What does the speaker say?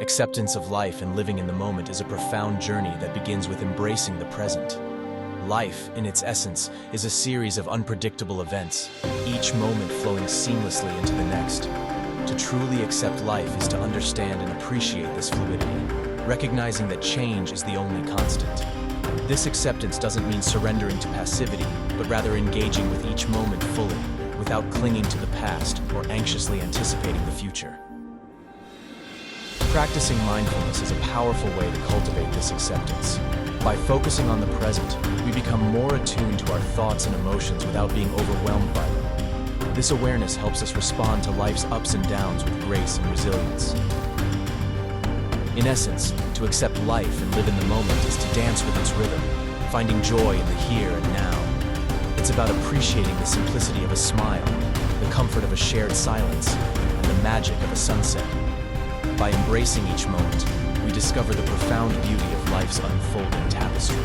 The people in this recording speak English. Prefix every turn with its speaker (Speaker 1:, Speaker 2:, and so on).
Speaker 1: Acceptance of life and living in the moment is a profound journey that begins with embracing the present. Life, in its essence, is a series of unpredictable events, each moment flowing seamlessly into the next. To truly accept life is to understand and appreciate this fluidity, recognizing that change is the only constant. This acceptance doesn't mean surrendering to passivity, but rather engaging with each moment fully, without clinging to the past or anxiously anticipating the future. Practicing mindfulness is a powerful way to cultivate this acceptance. By focusing on the present, we become more attuned to our thoughts and emotions without being overwhelmed by them. This awareness helps us respond to life's ups and downs with grace and resilience. In essence, to accept life and live in the moment is to dance with its rhythm, finding joy in the here and now. It's about appreciating the simplicity of a smile, the comfort of a shared silence, and the magic of a sunset. By embracing each moment, we discover the profound beauty of life's unfolding tapestry.